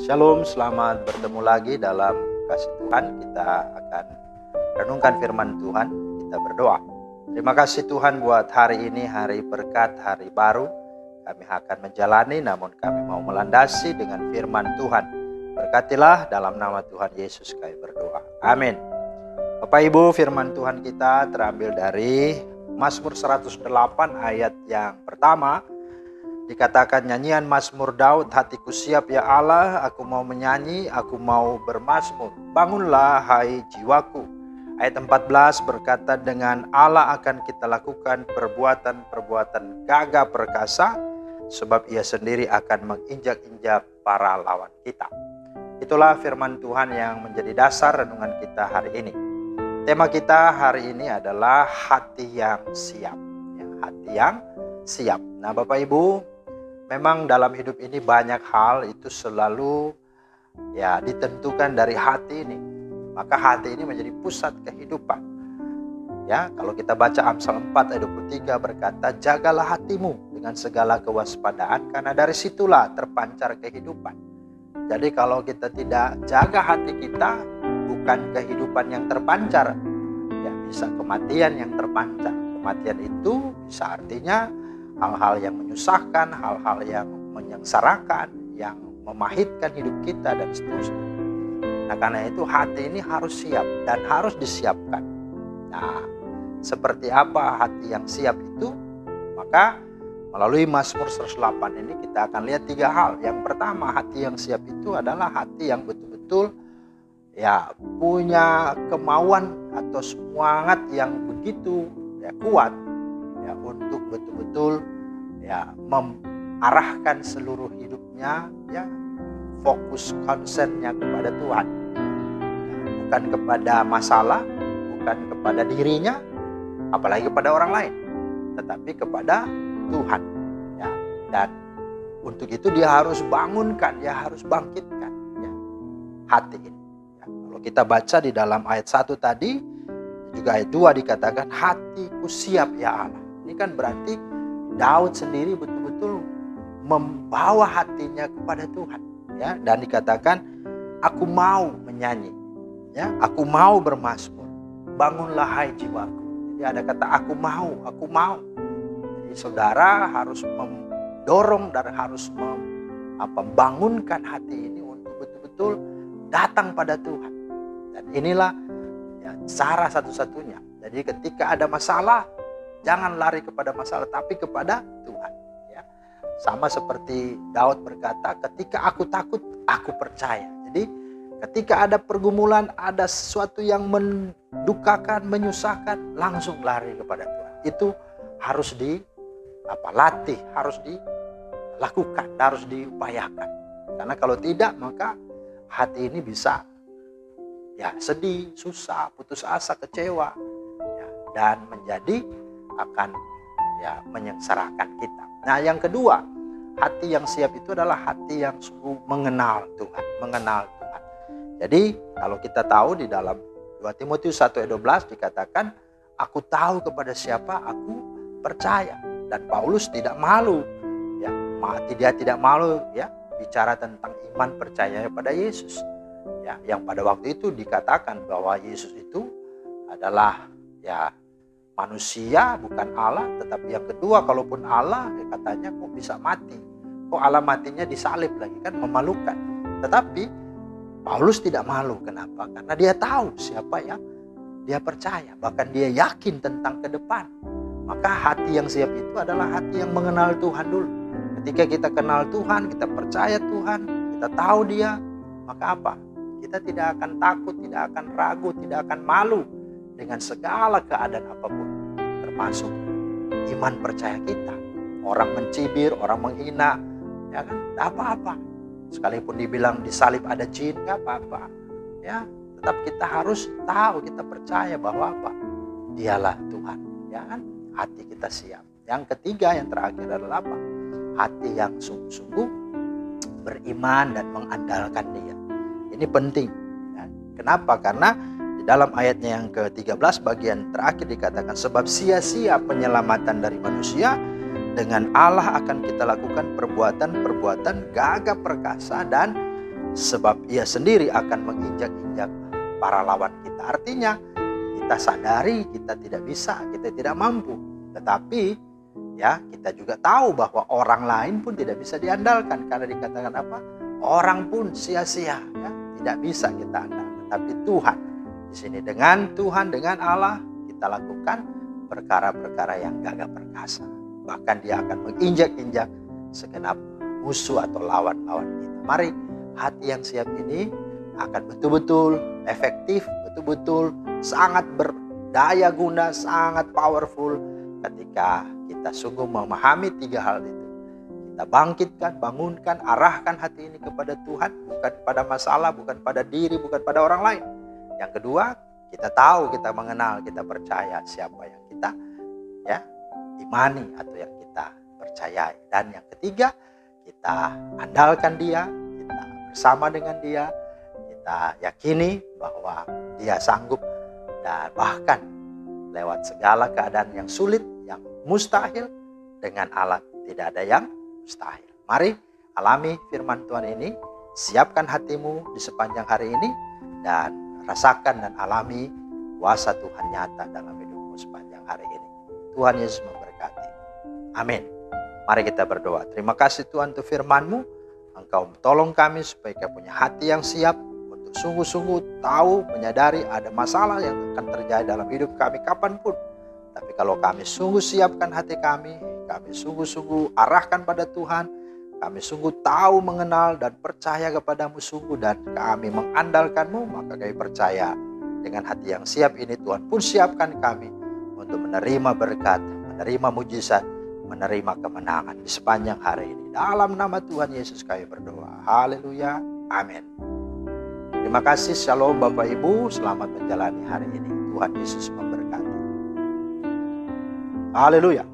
Shalom, selamat bertemu lagi dalam kasih Tuhan. Kita akan renungkan firman Tuhan, kita berdoa. Terima kasih Tuhan buat hari ini, hari berkat, hari baru. Kami akan menjalani, namun kami mau melandasi dengan firman Tuhan. Berkatilah dalam nama Tuhan Yesus kami berdoa. Amin. Bapak Ibu, firman Tuhan kita terambil dari Mazmur 108 ayat yang pertama. Dikatakan nyanyian Mazmur Daud, hatiku siap ya Allah, aku mau menyanyi, aku mau bermazmur. Bangunlah hai jiwaku. Ayat 14 berkata, dengan Allah akan kita lakukan perbuatan-perbuatan gagah perkasa, sebab ia sendiri akan menginjak-injak para lawan kita. Itulah firman Tuhan yang menjadi dasar renungan kita hari ini. Tema kita hari ini adalah hati yang siap. Hati yang siap. Nah Bapak Ibu, memang dalam hidup ini banyak hal itu selalu ditentukan dari hati ini. Maka hati ini menjadi pusat kehidupan. Kalau kita baca Amsal 4 ayat 23 berkata, jagalah hatimu dengan segala kewaspadaan, karena dari situlah terpancar kehidupan. Jadi kalau kita tidak jaga hati kita, bukan kehidupan yang terpancar, bisa kematian yang terpancar. Kematian itu bisa artinya hal-hal yang menyusahkan, hal-hal yang menyengsarakan, yang memahitkan hidup kita dan seterusnya. Nah karena itu hati ini harus siap dan harus disiapkan. Nah seperti apa hati yang siap itu? Maka melalui Mazmur 108 ini kita akan lihat 3 hal. Yang pertama, hati yang siap itu adalah hati yang betul-betul punya kemauan atau semangat yang begitu kuat untuk betul-betul mengarahkan seluruh hidupnya, fokus konsennya kepada Tuhan, bukan kepada masalah, bukan kepada dirinya, apalagi kepada orang lain, tetapi kepada Tuhan. Dan untuk itu dia harus bangunkan, dia harus bangkitkan hati ini. Kalau kita baca di dalam ayat 1 tadi, juga ayat 2 dikatakan hatiku siap ya Allah. Ini kan berarti Daud sendiri betul-betul membawa hatinya kepada Tuhan. Dan dikatakan aku mau menyanyi, aku mau bermazmur. Bangunlah hai jiwaku. Jadi ada kata aku mau. Jadi saudara harus mendorong dan harus membangunkan hati ini untuk betul-betul datang pada Tuhan. Dan inilah cara satu-satunya. Jadi ketika ada masalah, jangan lari kepada masalah, tapi kepada Tuhan. Sama seperti Daud berkata, ketika aku takut, aku percaya. Jadi ketika ada pergumulan, ada sesuatu yang mendukakan, menyusahkan, langsung lari kepada Tuhan. Itu harus dilatih, harus dilakukan, harus diupayakan. Karena kalau tidak, maka hati ini bisa sedih, susah, putus asa, kecewa, dan menjadi akan menyengsarakan kita. Nah yang kedua, hati yang siap itu adalah hati yang sungguh mengenal Tuhan. Jadi kalau kita tahu di dalam 2 Timotius 1 ayat 12 dikatakan, aku tahu kepada siapa aku percaya. Dan Paulus tidak malu, dia tidak malu bicara tentang iman percayanya pada Yesus. Yang pada waktu itu dikatakan bahwa Yesus itu adalah manusia, bukan Allah. Tetapi yang kedua, kalaupun Allah, katanya kok bisa mati, kok Allah matinya disalib lagi, kan memalukan. Tetapi Paulus tidak malu. Kenapa? Karena dia tahu siapa yang dia percaya, bahkan dia yakin tentang ke depan. Maka hati yang siap itu adalah hati yang mengenal Tuhan dulu. Ketika kita kenal Tuhan, kita percaya Tuhan, kita tahu Dia, maka apa? Kita tidak akan takut, tidak akan ragu, tidak akan malu dengan segala keadaan apapun, termasuk iman percaya kita. Orang mencibir, orang menghina, tidak apa-apa. Sekalipun dibilang disalib ada jin, nggak apa-apa. Tetap kita harus tahu, kita percaya bahwa apa? Dialah Tuhan. Hati kita siap. Yang ketiga, yang terakhir adalah apa? Hati yang sungguh-sungguh beriman dan mengandalkan Dia. Ini penting. Kenapa? Karena di dalam ayatnya yang ke-13 bagian terakhir dikatakan, sebab sia-sia penyelamatan dari manusia, dengan Allah akan kita lakukan perbuatan-perbuatan gagah perkasa dan sebab ia sendiri akan menginjak-injak para lawan kita. Artinya kita sadari kita tidak bisa, kita tidak mampu. Tetapi ya kita juga tahu bahwa orang lain pun tidak bisa diandalkan. Karena dikatakan apa? Orang pun sia-sia, ya, tidak bisa kita andalkan. Tapi Tuhan, di sini dengan Tuhan, dengan Allah, kita lakukan perkara-perkara yang gagah perkasa. Bahkan dia akan menginjak-injak segenap musuh atau lawan-lawan kita. Mari hati yang siap ini akan betul-betul efektif, betul-betul sangat berdaya guna, sangat powerful ketika kita sungguh memahami 3 hal itu. Kita bangkitkan, bangunkan, arahkan hati ini kepada Tuhan, bukan pada masalah, bukan pada diri, bukan pada orang lain. Yang kedua, kita tahu, kita mengenal, kita percaya siapa yang kita ya imani atau yang kita percayai. Dan yang ketiga, kita andalkan dia, kita bersama dengan dia, kita yakini bahwa dia sanggup, dan bahkan lewat segala keadaan yang sulit, yang mustahil, dengan Allah tidak ada yang mustahil. Mari alami firman Tuhan ini, siapkan hatimu di sepanjang hari ini, dan rasakan dan alami kuasa Tuhan nyata dalam hidupmu sepanjang hari ini. Tuhan Yesus memberkati. Amin. Mari kita berdoa. Terima kasih Tuhan untuk firman-Mu. Engkau tolong kami supaya kami punya hati yang siap untuk sungguh-sungguh tahu, menyadari ada masalah yang akan terjadi dalam hidup kami kapanpun. Tapi kalau kami sungguh siapkan hati kami sungguh-sungguh arahkan pada Tuhan, kami sungguh tahu, mengenal, dan percaya kepadamu sungguh, dan kami mengandalkan-Mu, maka kami percaya dengan hati yang siap ini Tuhan pun siapkan kami untuk menerima berkat, menerima mujizat, menerima kemenangan di sepanjang hari ini. Dalam nama Tuhan Yesus kami berdoa. Haleluya. Amin. Terima kasih. Shalom Bapak Ibu. Selamat menjalani hari ini. Tuhan Yesus memberkati. Haleluya.